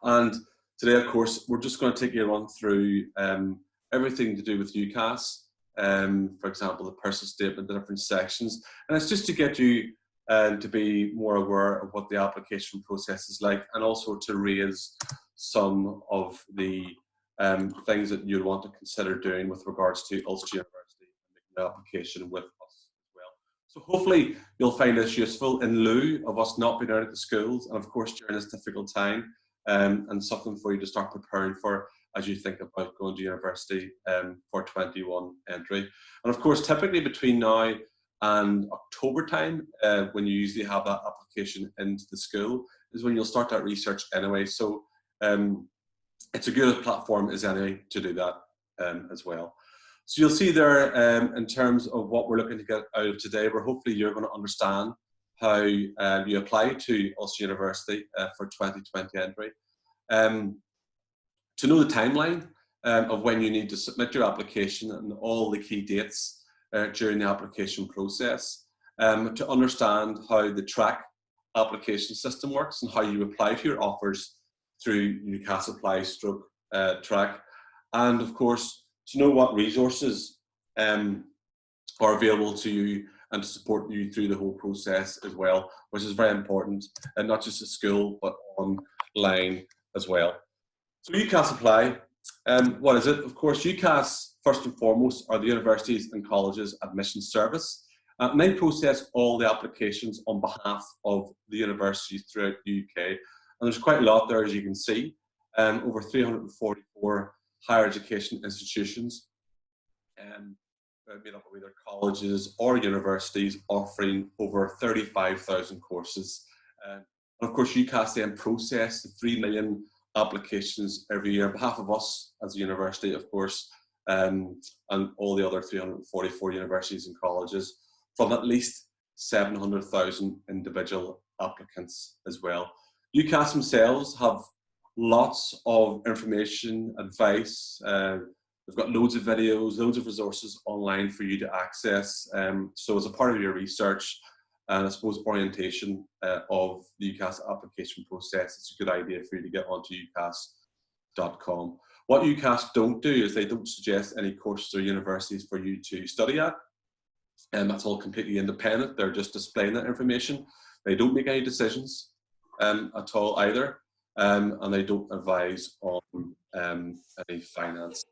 And today, of course, we're just going to take you on through everything to do with UCAS. For example, the personal statement, the different sections. And it's just to get you to be more aware of what the application process is like, and also to raise some of the things that you'll want to consider doing with regards to Ulster University and making the application with us as well. So hopefully you'll find this useful in lieu of us not being out at the schools, and of course during this difficult time, and something for you to start preparing for as you think about going to university for 21 entry. And of course, typically between now and October time, when you usually have that application into the school, is when you'll start that research anyway. So it's a good platform as any to do that as well. So you'll see there in terms of what we're looking to get out of today, where hopefully you're going to understand how you apply to Ulster University for 2020 entry. To know the timeline of when you need to submit your application and all the key dates during the application process, to understand how the track application system works and how you apply for your offers through UCAS Apply stroke track, and of course to know what resources are available to you and to support you through the whole process as well, which is very important, and not just at school but online as well. So UCAS Apply, what is it? Of course, UCAS, first and foremost, are the Universities and Colleges Admission Service. And they process all the applications on behalf of the universities throughout the UK. And there's quite a lot there, as you can see, over 344 higher education institutions, made up of either colleges or universities, offering over 35,000 courses. And of course, UCAS then process the 3 million applications every year on behalf of us as a university, of course, and all the other 344 universities and colleges, from at least 700,000 individual applicants as well. UCAS themselves have lots of information, advice. They've got loads of videos, loads of resources online for you to access. So as a part of your research and I suppose orientation of the UCAS application process, it's a good idea for you to get onto UCAS.com. What UCAS don't do is they don't suggest any courses or universities for you to study at, and that's all completely independent. They're just displaying that information. They don't make any decisions at all either, and they don't advise on any finance.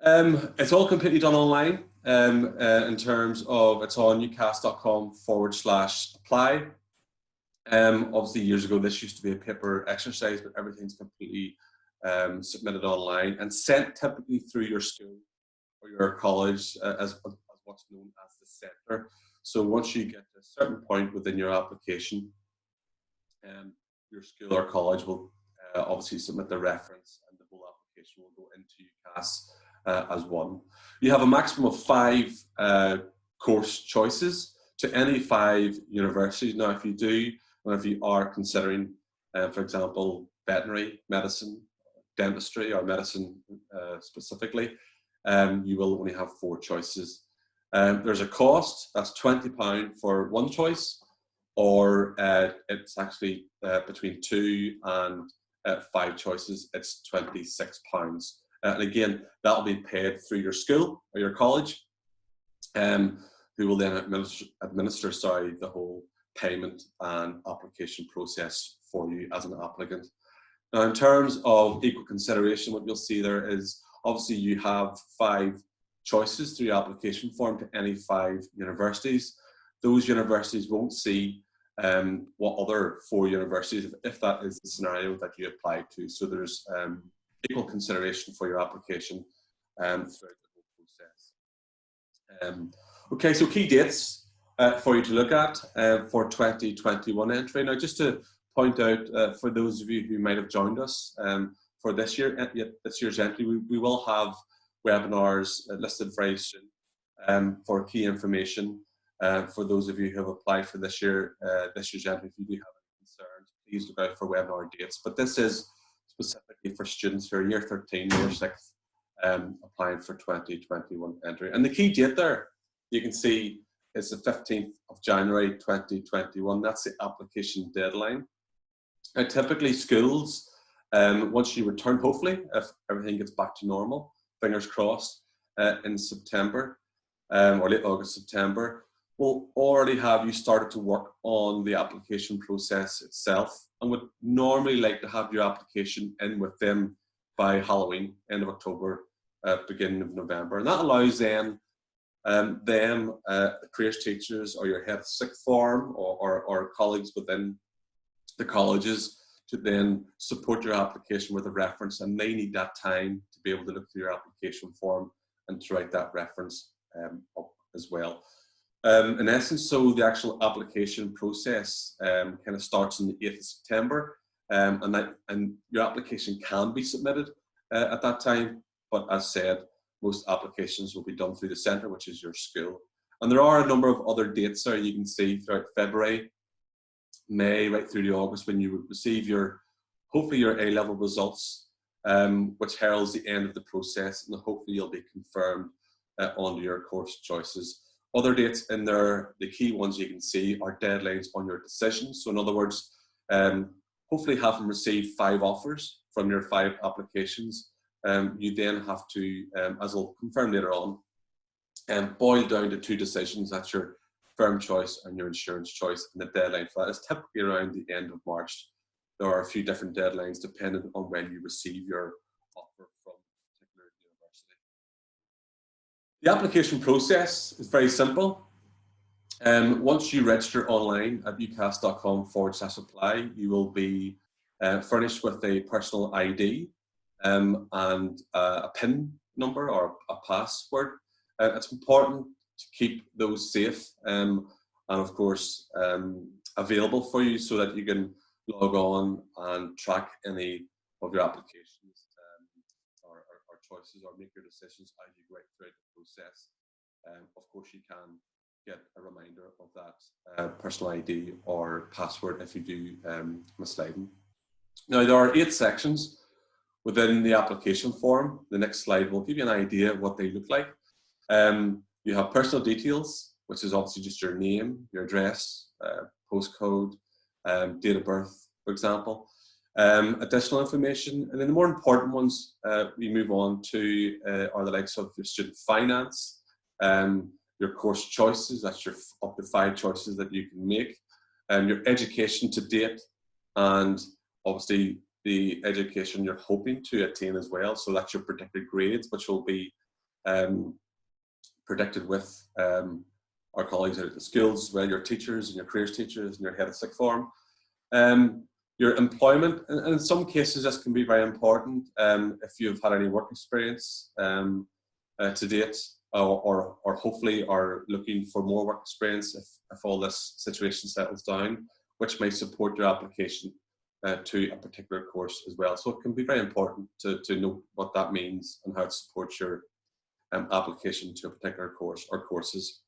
It's all completely done online in terms of it's on ucas.com/apply. Obviously, years ago, this used to be a paper exercise, but everything's completely submitted online and sent typically through your school or your college as what's known as the centre. So once you get to a certain point within your application, your school or college will obviously submit the reference, and the whole application will go into UCAS as one. You have a maximum of 5 course choices to any 5 universities. Now, if you do, or if you are considering, for example, veterinary medicine, dentistry, or medicine specifically, you will only have 4 choices. There's a cost, that's £20 for one choice, or it's actually between 2 and 5 choices, it's £26. And again, that'll be paid through your school or your college, who will then administer the whole payment and application process for you as an applicant. Now, in terms of equal consideration, what you'll see there is obviously you have 5 choices through your application form to any 5 universities. Those universities won't see what other 4 universities, if that is the scenario that you applied to. So there's equal consideration for your application throughout the whole process. Okay, so key dates for you to look at for 2021 entry. Now, just to point out for those of you who might have joined us for this year's entry, we will have webinars listed very soon for key information. For those of you who have applied for this year's entry, if you do have any concerns, please look out for webinar dates. But this is specifically for students who are year 13 or 6 applying for 2021 entry. And the key date there, you can see, is the 15th of January 2021. That's the application deadline. Typically schools, once you return, hopefully, if everything gets back to normal, fingers crossed, in September, or late August, September, will already have you started to work on the application process itself, and would normally like to have your application in with them by Halloween, end of October, beginning of November. And that allows them, careers teachers or your head of sixth form or colleagues within the colleges to then support your application with a reference, and they need that time to be able to look through your application form and to write that reference up as well. In essence, so the actual application process kind of starts on the 8th of September, and your application can be submitted at that time, but as said, most applications will be done through the centre, which is your school. And there are a number of other dates there you can see throughout February, May, right through to August, when you would receive hopefully your A-level results, which heralds the end of the process, and hopefully you'll be confirmed onto your course choices. Other dates in there, the key ones you can see are deadlines on your decisions. So in other words, hopefully having received 5 offers from your 5 applications, you then have to, as I'll confirm later on, boil down to 2 decisions. That's your firm choice and your insurance choice, and the deadline for that is typically around the end of March. There are a few different deadlines depending on when you receive your offer from a particular university. The application process is very simple. Once you register online at ucas.com/apply, you will be furnished with a personal ID and a PIN number or a password. It's important to keep those safe and of course available for you so that you can log on and track any of your applications or choices, or make your decisions as you go right throughout the process. Of course, you can get a reminder of that personal ID or password if you do mislay them. Now, there are 8 sections within the application form. The next slide will give you an idea of what they look like. You have personal details, which is obviously just your name, your address, postcode, date of birth, for example. Additional information, and then the more important ones we move on to are the likes of your student finance, your course choices. That's your up to 5 choices that you can make, your education to date, and obviously the education you're hoping to attain as well. So that's your predicted grades, which will be predicted with our colleagues at the schools, well, your teachers and your careers teachers and your head of sixth form. Your employment, and in some cases this can be very important if you've had any work experience to date, or hopefully are looking for more work experience if all this situation settles down, which may support your application to a particular course as well. So it can be very important to know what that means and how it supports your application to a particular course or courses.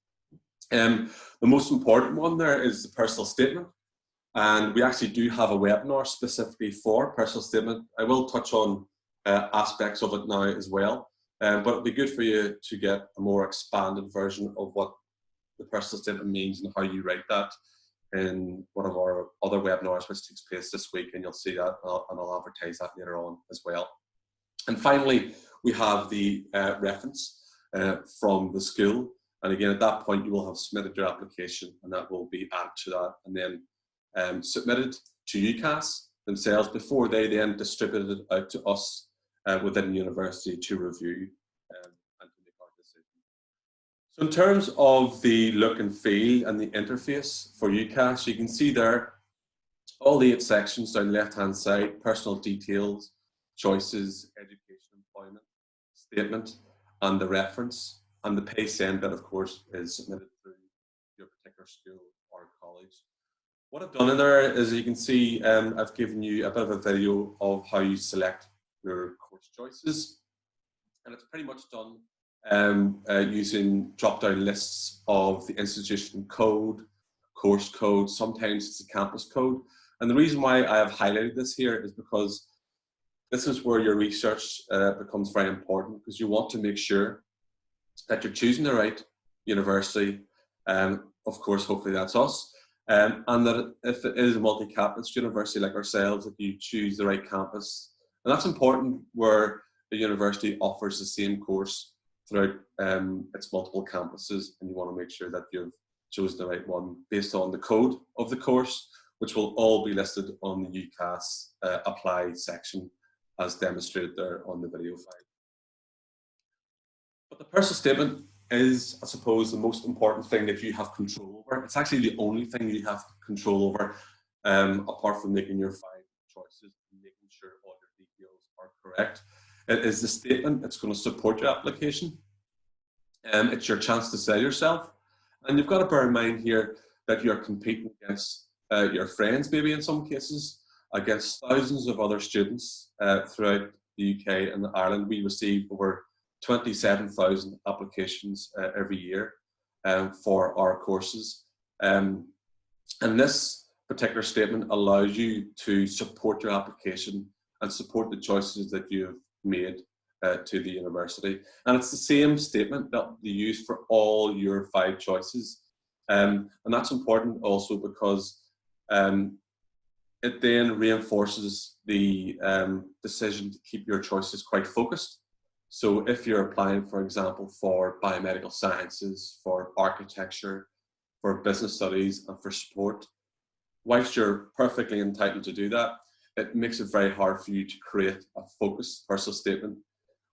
The most important one there is the personal statement. And we actually do have a webinar specifically for personal statement. I will touch on aspects of it now as well, but it'd be good for you to get a more expanded version of what the personal statement means and how you write that in one of our other webinars, which takes place this week, and you'll see that, and I'll advertise that later on as well. And finally, we have the reference from the school. And again, at that point, you will have submitted your application, and that will be added to that, and then submitted to UCAS themselves before they then distribute it out to us within the university to review and to make our decision. So in terms of the look and feel and the interface for UCAS, you can see there all the 8 sections down the left-hand side: personal details, choices, education, employment, statement, and the reference. And the pay send bit, of course, is submitted through your particular school or college. What I've done in there is, you can see, I've given you a bit of a video of how you select your course choices. And it's pretty much done using drop-down lists of the institution code, course code, sometimes it's a campus code. And the reason why I have highlighted this here is because this is where your research becomes very important, because you want to make sure that you're choosing the right university. Of course, hopefully that's us. And that if it is a multi-campus university like ourselves, that you choose the right campus. And that's important where the university offers the same course throughout its multiple campuses, and you want to make sure that you've chosen the right one based on the code of the course, which will all be listed on the UCAS apply section as demonstrated there on the video file. But the personal statement is, I suppose, the most important thing that you have control over. It's actually the only thing you have control over, apart from making your 5 choices and making sure all your details are correct. It is the statement. It's going to support your application. It's your chance to sell yourself. And you've got to bear in mind here that you're competing against your friends, maybe in some cases, against thousands of other students throughout the UK and Ireland. We receive over 27,000 applications every year for our courses. And this particular statement allows you to support your application and support the choices that you've made to the university. And it's the same statement that they use for all your 5 choices. And that's important also because it then reinforces the decision to keep your choices quite focused. So if you're applying, for example, for biomedical sciences, for architecture, for business studies, and for sport, whilst you're perfectly entitled to do that, it makes it very hard for you to create a focused personal statement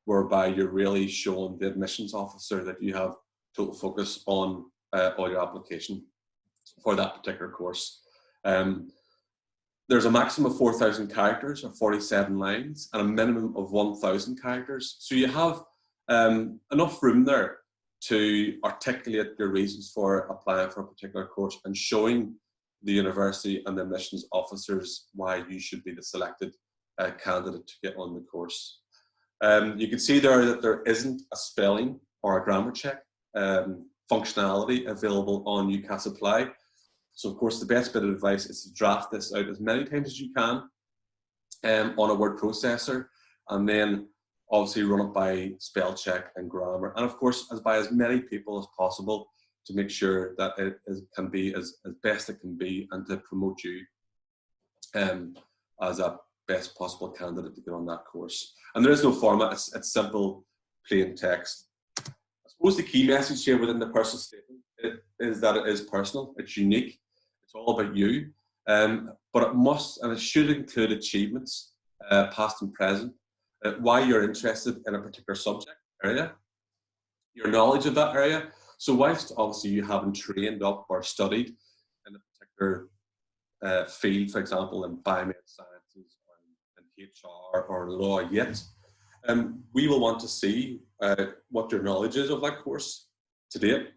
whereby you're really showing the admissions officer that you have total focus on all your application for that particular course. There's a maximum of 4,000 characters or 47 lines and a minimum of 1,000 characters. So you have enough room there to articulate your reasons for applying for a particular course and showing the university and the admissions officers why you should be the selected candidate to get on the course. You can see there that there isn't a spelling or a grammar check functionality available on UCAS Apply. So of course the best bit of advice is to draft this out as many times as you can on a word processor, and then obviously run it by spell check and grammar, and of course by as many people as possible to make sure that it can be as best it can be and to promote you as a best possible candidate to get on that course. And there is no format, it's simple, plain text. I suppose the key message here within the personal statement is that it is personal, it's unique, it's all about you, but it must and it should include achievements, past and present, why you're interested in a particular subject area, your knowledge of that area. So whilst obviously you haven't trained up or studied in a particular field, for example, in biomed sciences or in HR or law yet, we will want to see what your knowledge is of that course to date.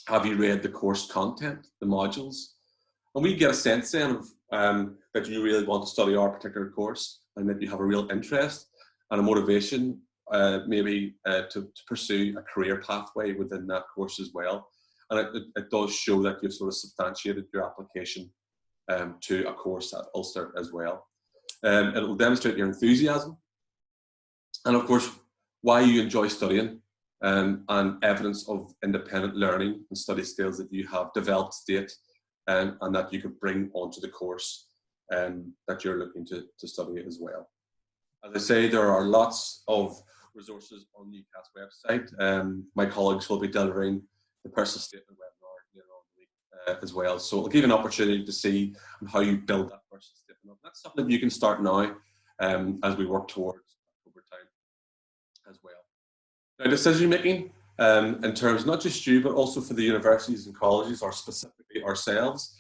Have you read the course content, the modules? And we get a sense then of that you really want to study our particular course and that you have a real interest and a motivation maybe to pursue a career pathway within that course as well. And it does show that you've sort of substantiated your application to a course at Ulster as well. It will demonstrate your enthusiasm and of course why you enjoy studying, and evidence of independent learning and study skills that you have developed to date and that you could bring onto the course that you're looking to study as well. As I say, there are lots of resources on the UCAS website. My colleagues will be delivering the personal statement webinar later on the week as well. So it'll give you an opportunity to see how you build that personal statement. That's something that you can start now as we work towards October time as well. Now, decision making in terms not just you, but also for the universities and colleges, or specifically ourselves,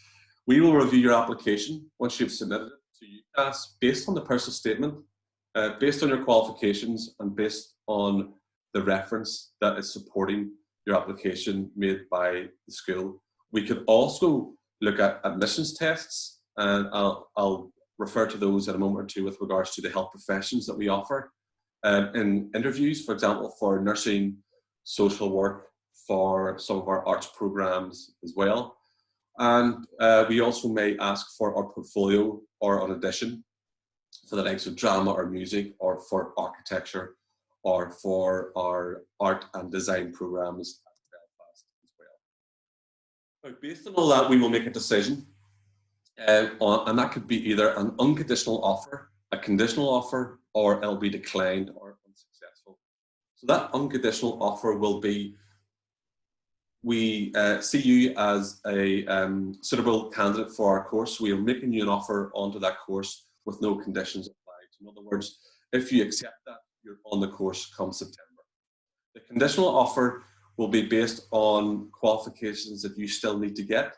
we will review your application once you've submitted it to UCAS based on the personal statement, based on your qualifications, and based on the reference that is supporting your application made by the school. We could also look at admissions tests, and I'll refer to those in a moment or two with regards to the health professions that we offer in interviews, for example, for nursing, social work, for some of our arts programs as well. And we also may ask for our portfolio or an audition for the likes of drama or music, or for architecture, or for our art and design programs at Belfast as well. Now, based on all that, we will make a decision, and that could be either an unconditional offer, a conditional offer, or it'll be declined or unsuccessful. So that unconditional offer will be, we see you as a suitable candidate for our course. We are making you an offer onto that course with no conditions applied. In other words, if you accept that, you're on the course come September. The conditional offer will be based on qualifications that you still need to get.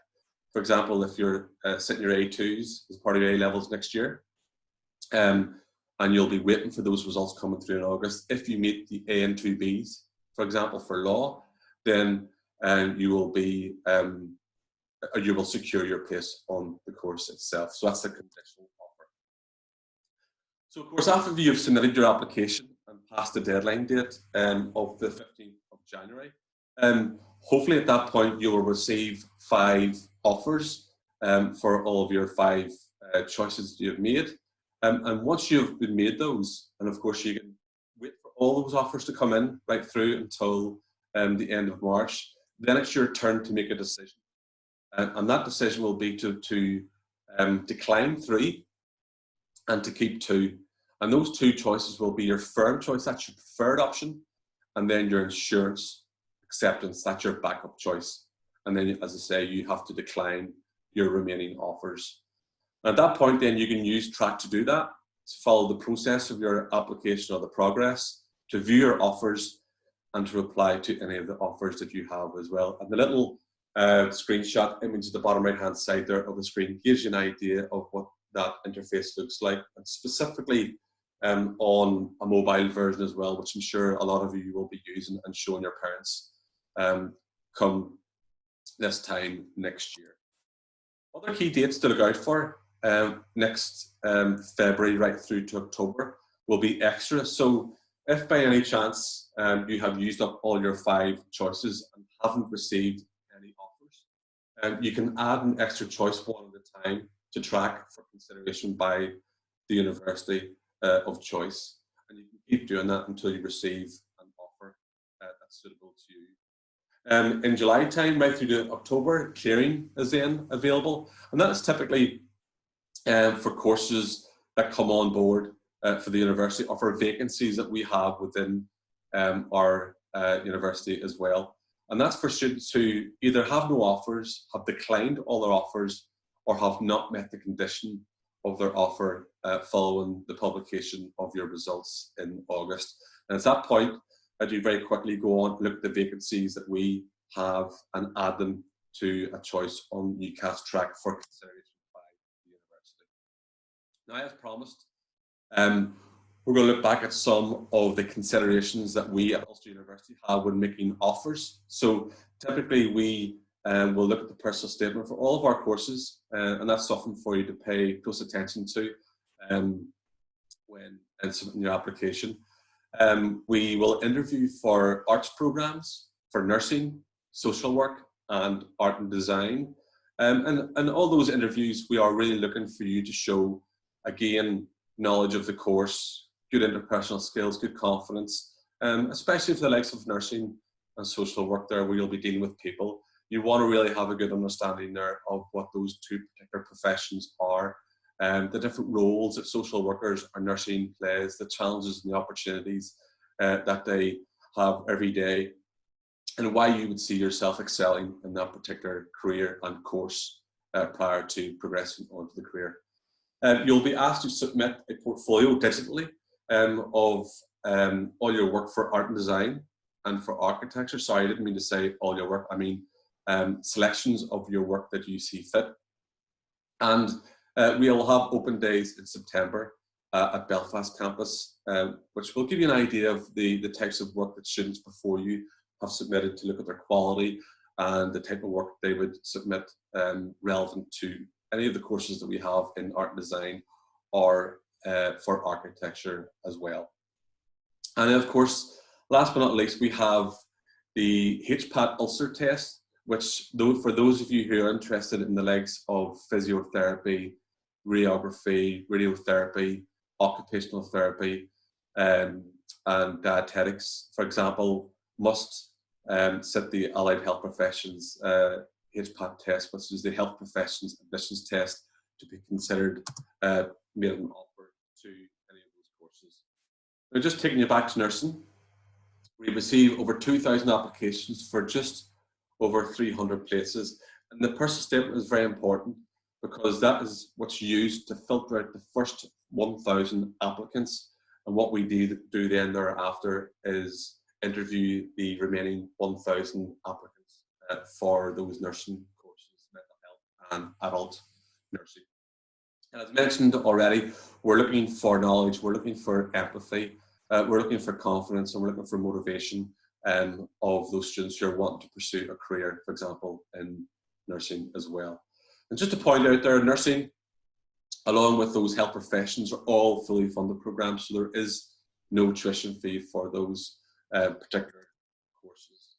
For example, if you're sitting your A2s as part of your A levels next year, and you'll be waiting for those results coming through in August. If you meet the A and 2Bs, for example, for law, then you will secure your place on the course itself. So that's the conditional offer. So of course, after you've submitted your application and passed the deadline date of the 15th of January, hopefully at that point you will receive 5 offers for all of your 5 choices you've made. And once you've been made those, and of course you can wait for all those offers to come in right through until the end of March, then it's your turn to make a decision. And that decision will be to decline 3 and to keep 2. And those 2 choices will be your firm choice, that's your preferred option, and then your insurance acceptance, that's your backup choice. And then, as I say, you have to decline your remaining offers. At that point, then you can use Track to do that, to follow the process of your application or the progress, to view your offers, and to reply to any of the offers that you have as well. And the little screenshot image at the bottom right-hand side there of the screen gives you an idea of what that interface looks like, and specifically on a mobile version as well, which I'm sure a lot of you will be using and showing your parents come this time next year. Other key dates to look out for next February right through to October will be extra. So if by any chance you have used up all your 5 choices and haven't received any offers, you can add an extra choice one at a time to Track for consideration by the university of choice. And you can keep doing that until you receive an offer that's suitable to you. In July time, right through to October, clearing is then available. And that is typically for courses that come on board for the university, or for vacancies that we have within our university as well. And that's for students who either have no offers, have declined all their offers, or have not met the condition of their offer following the publication of your results in August. And at that point, I do very quickly go on, look at the vacancies that we have and add them to a choice on UCAS Track for consideration by the university. Now, as promised, we're going to look back at some of the considerations that we at Ulster University have when making offers. So typically we will look at the personal statement for all of our courses, and that's something for you to pay close attention to when submitting your application. We will interview for arts programs, for nursing, social work, and art and design. And all those interviews, we are really looking for you to show, again, knowledge of the course, good interpersonal skills, good confidence, especially for the likes of nursing and social work there, where you'll be dealing with people. You want to really have a good understanding there of what those 2 particular professions are, the different roles that social workers or nursing plays, the challenges and the opportunities that they have every day, and why you would see yourself excelling in that particular career and course prior to progressing onto the career. You'll be asked to submit a portfolio digitally of all your work for art and design and for architecture. Sorry, I didn't mean to say all your work. I mean selections of your work that you see fit. And we'll have open days in September at Belfast campus, which will give you an idea of the types of work that students before you have submitted, to look at their quality and the type of work they would submit relevant to any of the courses that we have in art and design, or for architecture as well. And then, of course, last but not least, we have the HPAT Ulster test, which, for those of you who are interested in the likes of physiotherapy, radiography, radiotherapy, occupational therapy, and dietetics, for example, must sit the Allied Health Professions HPAT test, which is the Health Professions Admissions Test, to be considered made an offer to any of those courses. Now, just taking you back to nursing, we received over 2,000 applications for just over 300 places. And the personal statement is very important because that is what's used to filter out the first 1,000 applicants. And what we do then thereafter is interview the remaining 1,000 applicants for those nursing courses, mental health and adult nursing. And as mentioned already, we're looking for knowledge, we're looking for empathy, we're looking for confidence, and we're looking for motivation of those students who are wanting to pursue a career, for example, in nursing as well. And just to point out there, nursing, along with those health professions, are all fully funded programs, so there is no tuition fee for those particular courses.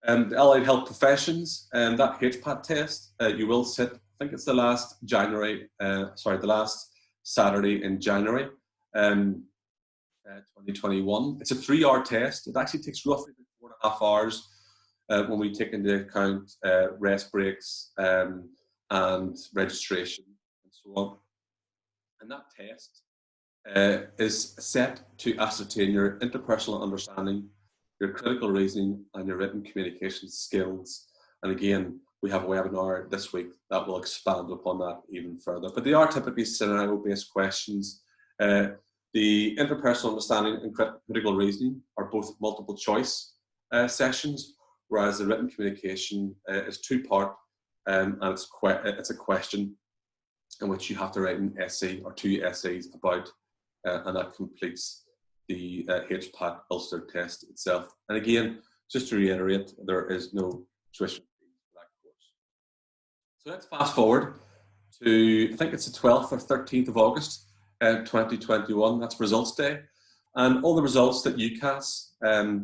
The allied health professions, and that HPAT test, you will sit, I think it's the last Saturday in January 2021. It's a 3-hour test. It actually takes roughly 4.5 hours when we take into account rest breaks and registration and so on. And that test is set to ascertain your interpersonal understanding, your critical reasoning, and your written communication skills. And again, we have a webinar this week that will expand upon that even further. But they are typically scenario-based questions. The interpersonal understanding and critical reasoning are both multiple choice sessions, whereas the written communication is 2-part, and it's a question in which you have to write an essay or 2 essays about, and that completes the HPAT Ulster test itself. And again, just to reiterate, there is no tuition fee for that course. So let's fast forward to, I think it's the 12th or 13th of August 2021, that's results day. And all the results that UCAS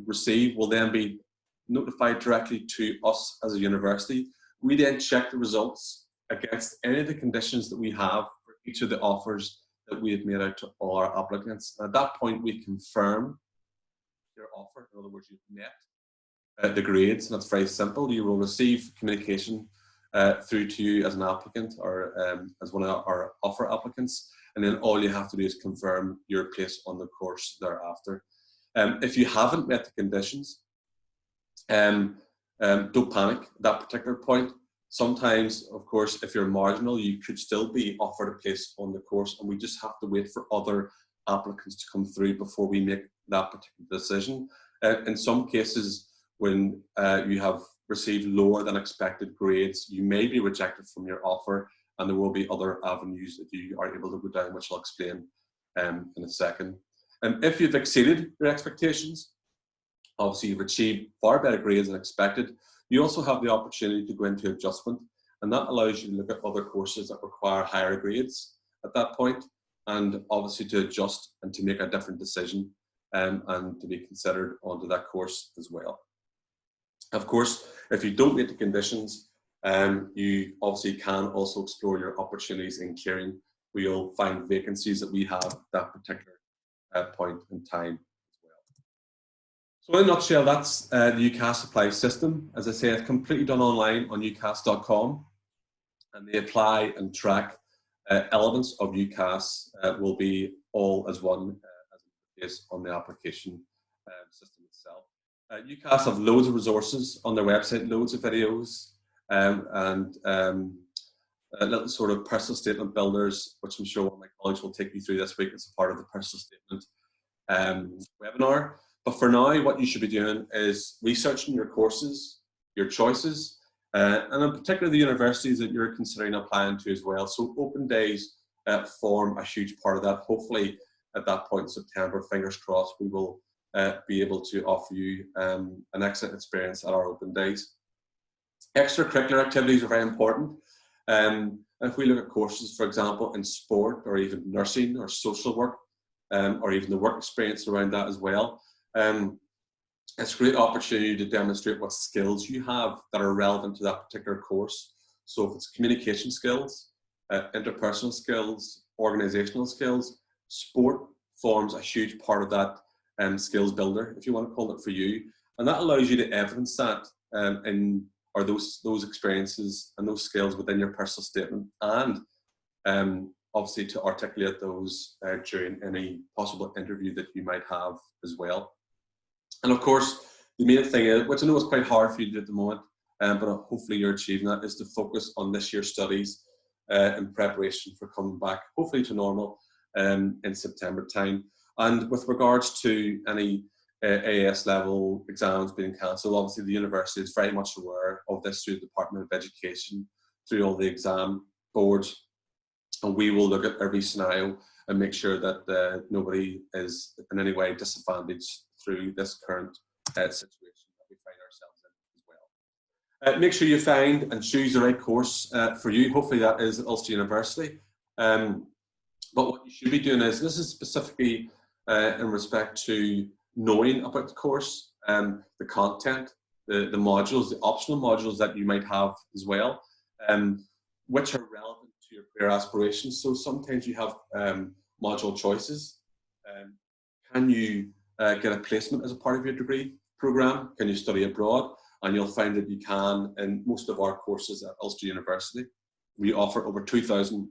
receive will then be notified directly to us as a university. We then check the results against any of the conditions that we have for each of the offers that we have made out to all our applicants. And at that point, we confirm your offer. In other words, you've met the grades, and that's very simple. You will receive communication through to you as an applicant or as one of our offer applicants, and then all you have to do is confirm your place on the course thereafter. If you haven't met the conditions, don't panic at that particular point. Sometimes, of course, if you're marginal, you could still be offered a place on the course, and we just have to wait for other applicants to come through before we make that particular decision. In some cases, when you have received lower than expected grades, you may be rejected from your offer, and there will be other avenues that you are able to go down, which I'll explain in a second. If you've exceeded your expectations, obviously you've achieved far better grades than expected, you also have the opportunity to go into adjustment, and that allows you to look at other courses that require higher grades at that point, and obviously to adjust and to make a different decision and to be considered onto that course as well. Of course, if you don't meet the conditions, you obviously can also explore your opportunities in clearing, where you'll find vacancies that we have at that particular point in time. So in a nutshell, that's the UCAS apply system. As I say, it's completely done online on ucas.com, and the apply and track elements of UCAS will be all as one as it is on the application system itself. UCAS have loads of resources on their website, loads of videos, and little sort of personal statement builders, which I'm sure one of my colleagues will take you through this week as a part of the personal statement webinar. But for now, what you should be doing is researching your courses, your choices, and in particular the universities that you're considering applying to as well. So open days form a huge part of that. Hopefully at that point in September, fingers crossed, we will be able to offer you an excellent experience at our open days. Extracurricular activities are very important. And if we look at courses, for example, in sport or even nursing or social work, or even the work experience around that as well, it's a great opportunity to demonstrate what skills you have that are relevant to that particular course. So if it's communication skills, interpersonal skills, organizational skills, sport forms a huge part of that skills builder, if you want to call it for you. And that allows you to evidence that in or those experiences and those skills within your personal statement, and obviously to articulate those during any possible interview that you might have as well. And of course, the main thing is, which I know is quite hard for you to do at the moment, but hopefully you're achieving that, is to focus on this year's studies in preparation for coming back, hopefully to normal in September time. And with regards to any AS level exams being cancelled, obviously the university is very much aware of this through the Department of Education, through all the exam boards, and we will look at every scenario and make sure that nobody is in any way disadvantaged through this current situation that we find ourselves in as well. Make sure you find and choose the right course for you. Hopefully that is at Ulster University. But what you should be doing is, this is specifically in respect to knowing about the course, the content, the modules, the optional modules that you might have as well, which are relevant to your career aspirations. So sometimes you have module choices. Can you get a placement as a part of your degree program? Can you study abroad? And you'll find that you can in most of our courses at Ulster University. We offer over 2,000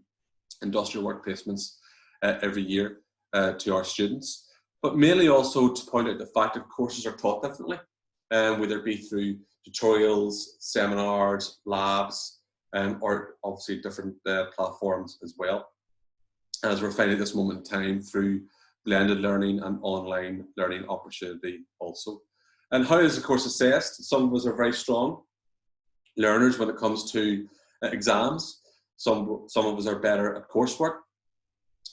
industrial work placements every year to our students, but mainly also to point out the fact that courses are taught differently, whether it be through tutorials, seminars, labs, or obviously different platforms as well, as we're finding at this moment in time through blended learning and online learning opportunity also. And how is the course assessed? Some of us are very strong learners when it comes to exams. Some of us are better at coursework.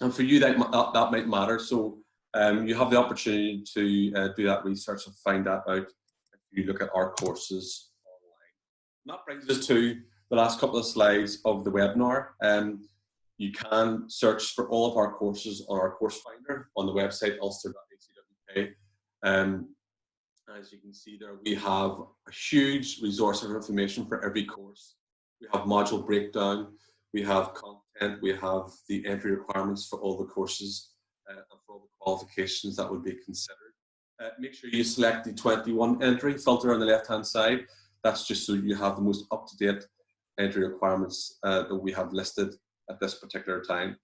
And for you, that might matter. So you have the opportunity to do that research and find that out if you look at our courses online. And that brings us to the last couple of slides of the webinar. You can search for all of our courses on our course finder on the website ulster.ac.uk. As you can see there, we have a huge resource of information for every course. We have module breakdown, we have content, we have the entry requirements for all the courses and for all the qualifications that would be considered. Make sure you select the 21 entry filter on the left-hand side. That's just so you have the most up-to-date entry requirements that we have listed at this particular time.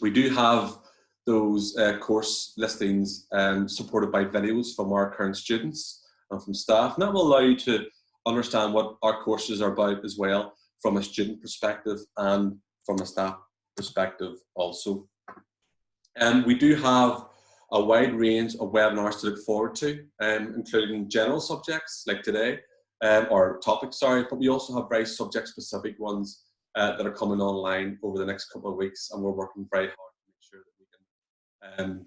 We do have those course listings supported by videos from our current students and from staff, and that will allow you to understand what our courses are about as well, from a student perspective and from a staff perspective also. We do have a wide range of webinars to look forward to, including general subjects like today, or topics, sorry, but we also have very subject specific ones that are coming online over the next couple of weeks, and we're working very hard to make sure that we can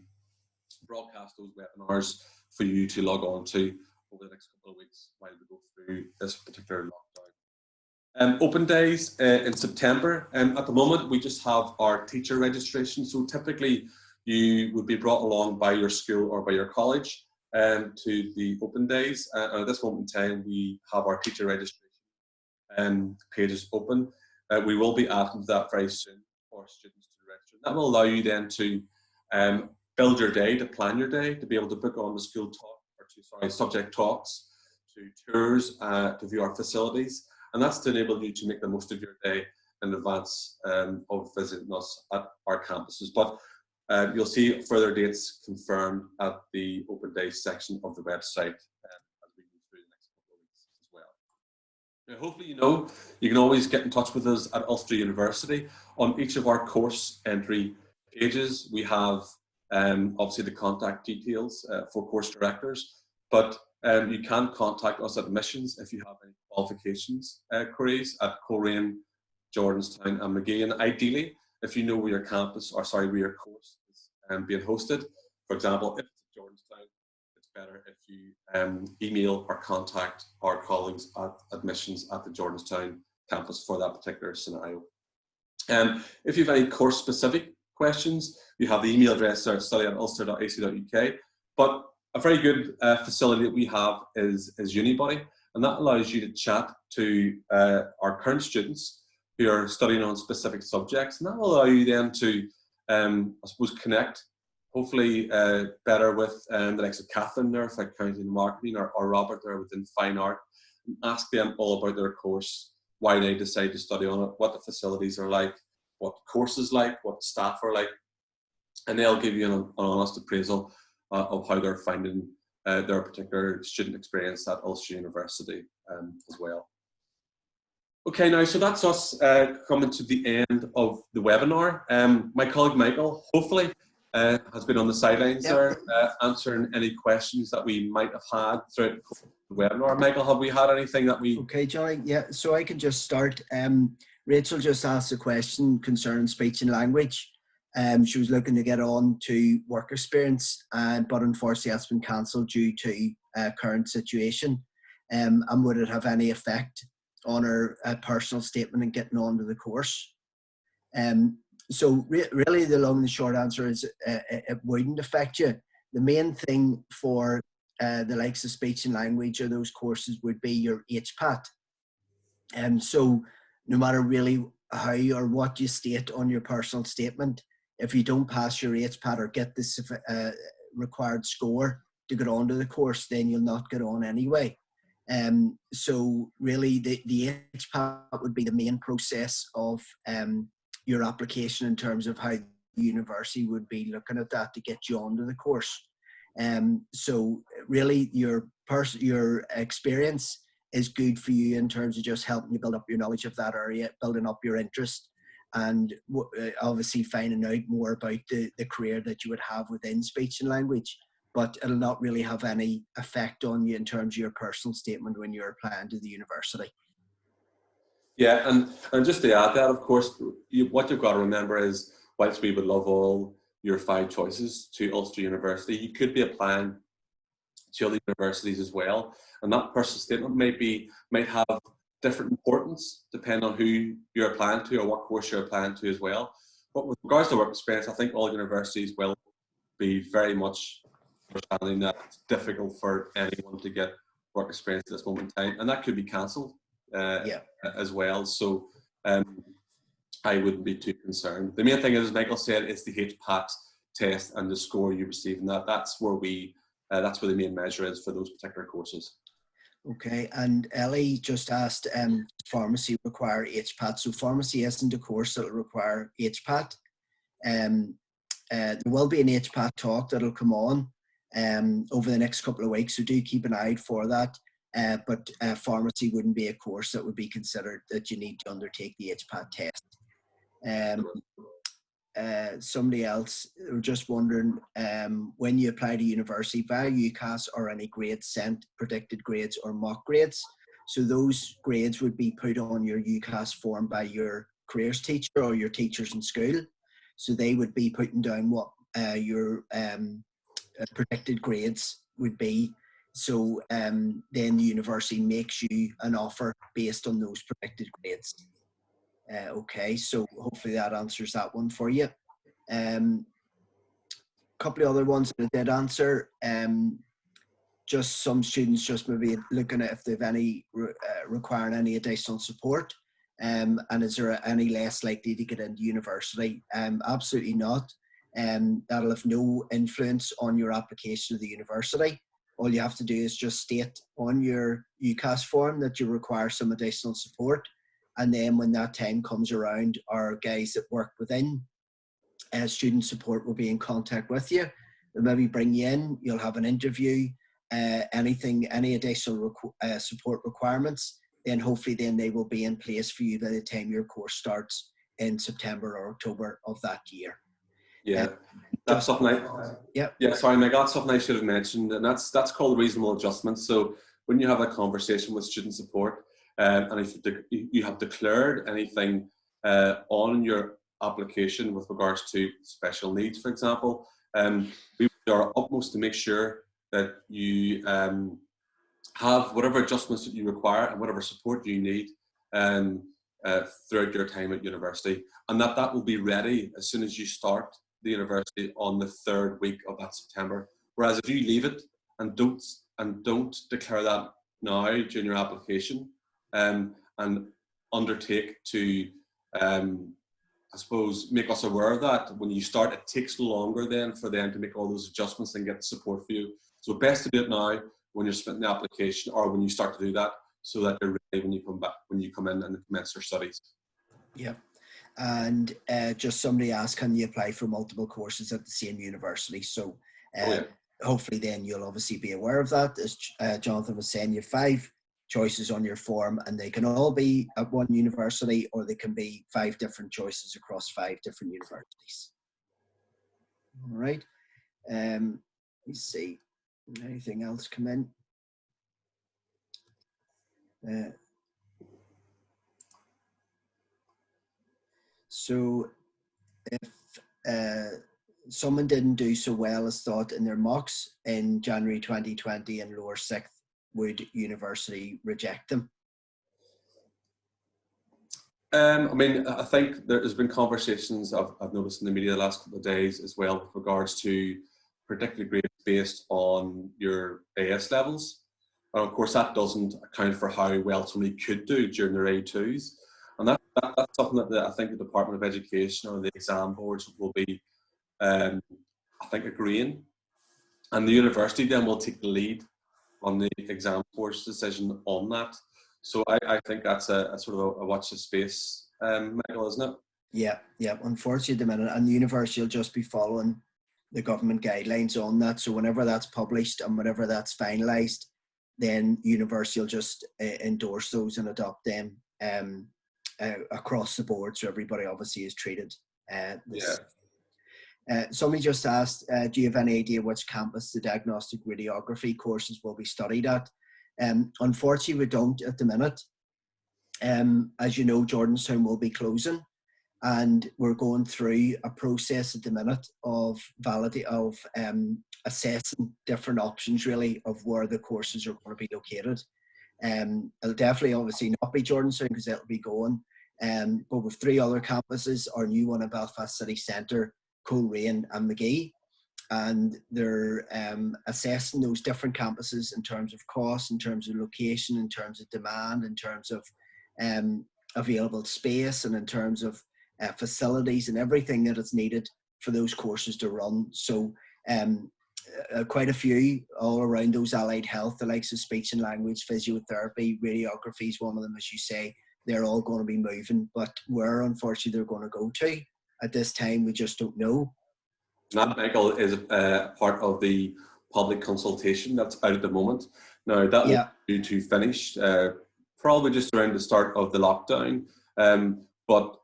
broadcast those webinars for you to log on to over the next couple of weeks while we go through this particular lockdown. Open days in September. At the moment, we just have our teacher registration. So typically, you would be brought along by your school or by your college to the open days. And at this moment in time, we have our teacher registration pages open. We will be adding to that very soon for students to register. That will allow you then to build your day, to plan your day, to be able to book on the school talk, or to subject talks, to tours, to view our facilities. And that's to enable you to make the most of your day in advance of visiting us at our campuses. But you'll see further dates confirmed at the open day section of the website as we move through the next couple of weeks as well. Now, hopefully you can always get in touch with us at Ulster University. On each of our course entry pages, we have obviously the contact details for course directors, but you can contact us at admissions if you have any qualifications queries at Coleraine, Jordanstown and Magee. And ideally, if you know where your campus, or sorry, where your course is being hosted, for example, if it's at Jordanstown, it's better if you email or contact our colleagues at admissions at the Jordanstown campus for that particular scenario. If you have any course specific questions, you have the email address there at study@ulster.ac.uk. But a very good facility that we have is Unibuddy, and that allows you to chat to our current students who are studying on specific subjects, and that will allow you then to, I suppose, connect, hopefully better with the likes of Catherine there for accounting and marketing, or Robert there within fine art, ask them all about their course, why they decide to study on it, what the facilities are like, what the course is like, what the staff are like, and they'll give you an honest appraisal of how they're finding their particular student experience at Ulster University as well. Okay, now, so that's us coming to the end of the webinar. My colleague Michael, hopefully, has been on the sidelines there, answering any questions that we might have had throughout the webinar. Michael, have we had anything that we... Okay, Johnny, yeah, so I can just start. Rachel just asked a question concerning speech and language. She was looking to get on to work experience, but unfortunately that's been cancelled due to current situation. And would it have any effect on her personal statement and getting on to the course? So really the long and the short answer is it wouldn't affect you. The main thing for the likes of speech and language or those courses would be your HPAT. So no matter really how or what you state on your personal statement, if you don't pass your HPAT or get this required score to get onto the course, then you'll not get on anyway. So really the HPAT would be the main process of your application in terms of how the university would be looking at that to get you onto the course. So really your experience is good for you in terms of just helping you build up your knowledge of that area, building up your interest, and obviously finding out more about the career that you would have within speech and language. But it'll not really have any effect on you in terms of your personal statement when you're applying to the university. Yeah, and just to add that, of course, what you've got to remember is, whilst we would love all your 5 choices to Ulster University, you could be applying to other universities as well, and that personal statement might have different importance depending on who you're applying to or what course you're applying to as well. But with regards to work experience, I think all universities will be very much understanding that it's difficult for anyone to get work experience at this moment in time, and that could be cancelled as well. So I wouldn't be too concerned. The main thing is, as Michael said, it's the HPAT test and the score you receive, and that's where the main measure is for those particular courses. Okay, and Ellie just asked, pharmacy require HPAT? So pharmacy isn't a course that will require HPAT. There will be an HPAT talk that'll come on over the next couple of weeks, so do keep an eye out for that. But pharmacy wouldn't be a course that would be considered that you need to undertake the HPAT test. Somebody else were just wondering, when you apply to university via UCAS or any grades sent, predicted grades or mock grades, so those grades would be put on your UCAS form by your careers teacher or your teachers in school. So they would be putting down what your predicted grades would be. So then the university makes you an offer based on those predicted grades. Okay, so hopefully that answers that one for you. Couple of other ones that I did answer. Just some students just maybe looking at if they've any requiring any additional support. And is there any less likely to get into university? Absolutely not. That'll have no influence on your application to the university. All you have to do is just state on your UCAS form that you require some additional support. And then when that time comes around, our guys that work within student support will be in contact with you. They'll maybe bring you in, you'll have an interview, any additional support requirements, then hopefully then they will be in place for you by the time your course starts in September or October of that year. Yeah, that's something sorry, Meg, that's something I should have mentioned, and that's called reasonable adjustment. So when you have a conversation with student support, and if you have declared anything on your application with regards to special needs, for example, we do our utmost to make sure that you have whatever adjustments that you require and whatever support you need throughout your time at university, and that will be ready as soon as you start the university on the 3rd week of that September. Whereas if you leave it and don't declare that now during your application, and undertake to I suppose make us aware of that when you start, it takes longer then for them to make all those adjustments and get the support for you. So best to do it now when you're submitting the application or when you start to do that, so that you're ready when you come back, when you come in and commence your studies. Yeah. And just somebody asked, can you apply for multiple courses at the same university? So hopefully then you'll obviously be aware of that. As Jonathan was saying, you have 5 choices on your form, and they can all be at one university, or they can be 5 different choices across 5 different universities. All right. Let me see. Anything else come in? So if someone didn't do so well as thought in their mocks in January 2020 in lower 6th, would university reject them? I mean, I think there's been conversations I've noticed in the media the last couple of days as well with regards to predicted grades based on your AS levels. And of course, that doesn't account for how well somebody could do during their A2s. And that's something that I think the Department of Education or the exam boards will be, I think, agreeing. And the university then will take the lead on the exam board's decision on that. So I think that's a sort of a watch the space, Michael, isn't it? Yeah. Unfortunately, at the minute, and the university will just be following the government guidelines on that. So whenever that's published and whenever that's finalised, then university will just endorse those and adopt them across the board. So everybody obviously is treated. Somebody just asked, do you have any idea which campus the diagnostic radiography courses will be studied at? Unfortunately, we don't at the minute. As you know, Jordanstown will be closing, and we're going through a process at the minute of assessing different options, really, of where the courses are going to be located. It'll definitely obviously not be Jordanstown because it'll be going. But with 3 other campuses, our new one in Belfast City Centre, Coleraine and Magee, and they're assessing those different campuses in terms of cost, in terms of location, in terms of demand, in terms of available space, and in terms of facilities and everything that is needed for those courses to run. So quite a few all around those allied health, the likes of speech and language, physiotherapy, radiography is one of them, as you say. They're all going to be moving, but where unfortunately they're going to go to at this time, we just don't know. That, Michael, is part of the public consultation that's out at the moment. Now, that will be due to finish probably just around the start of the lockdown, but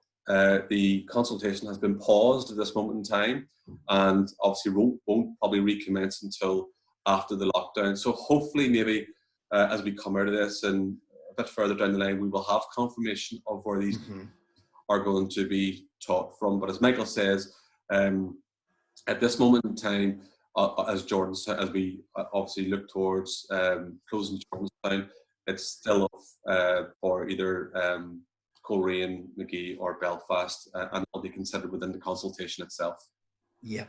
the consultation has been paused at this moment in time, and obviously won't probably recommence until after the lockdown. So hopefully maybe as we come out of this and a bit further down the line, we will have confirmation of where these are going to be taught from. But as Michael says, at this moment in time, as we obviously look towards closing Jordanstown, it's still for either Coleraine, Magee or Belfast, and will be considered within the consultation itself. Yeah.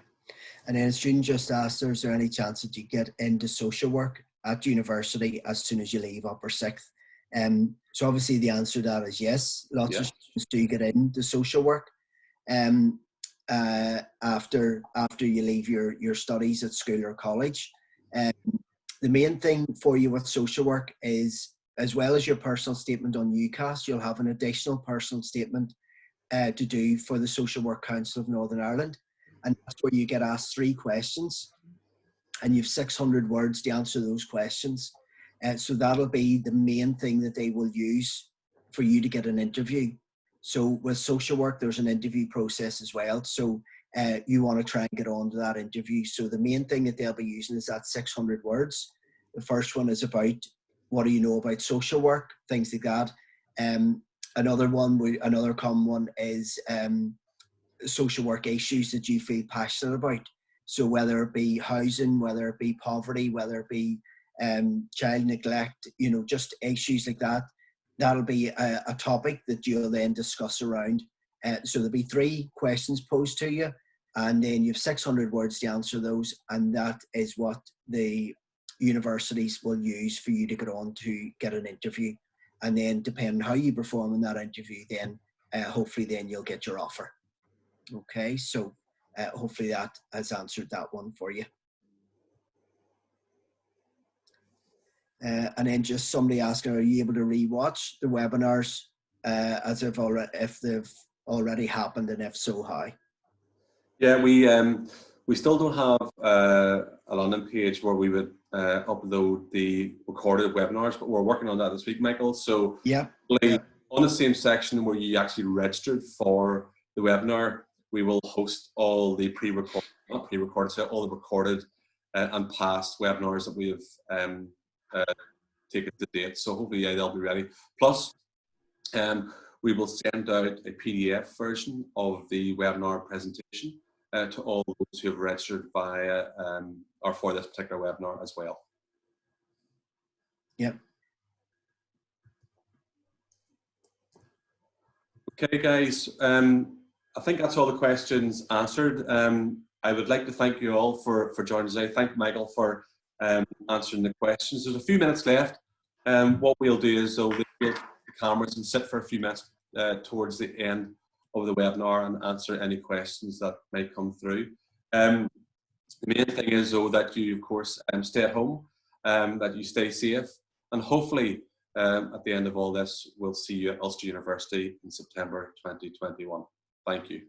And then a student just asked, is there any chance that you get into social work at university as soon as you leave upper 6th? So obviously the answer to that is yes. Lots of students do get into social work after you leave your studies at school or college. The main thing for you with social work is, as well as your personal statement on UCAS, you'll have an additional personal statement to do for the Social Work Council of Northern Ireland. And that's where you get asked 3 questions, and you've 600 words to answer those questions. So that'll be the main thing that they will use for you to get an interview. So with social work, there's an interview process as well. So you want to try and get on to that interview. So the main thing that they'll be using is that 600 words. The first one is about what do you know about social work, things like that. Another common one is social work issues that you feel passionate about. So whether it be housing, whether it be poverty, whether it be child neglect, just issues like that, that'll be a topic that you'll then discuss around. So there'll be 3 questions posed to you, and then you have 600 words to answer those, and that is what the universities will use for you to get on to get an interview. And then depending on how you perform in that interview, then hopefully then you'll get your offer. Okay, so hopefully that has answered that one for you. and then just somebody asking, are you able to rewatch the webinars as if they've already happened, and if so, how? Yeah, we still don't have a landing page where we would upload the recorded webinars, but we're working on that this week, Michael. So Yeah. Yeah. on the same section where you actually registered for the webinar, we will host all the all the recorded and past webinars that we have taken to date. So hopefully, yeah, they'll be ready. Plus, we will send out a PDF version of the webinar presentation to all those who have registered via or for this particular webinar as well. Yep. Okay, guys, I think that's all the questions answered. I would like to thank you all for joining us today. Thank Michael for answering the questions. There's a few minutes left. What we'll do is we'll take the cameras and sit for a few minutes towards the end of the webinar and answer any questions that may come through. The main thing is, though, that you, of course, stay at home, that you stay safe, and hopefully, at the end of all this, we'll see you at Ulster University in September 2021. Thank you.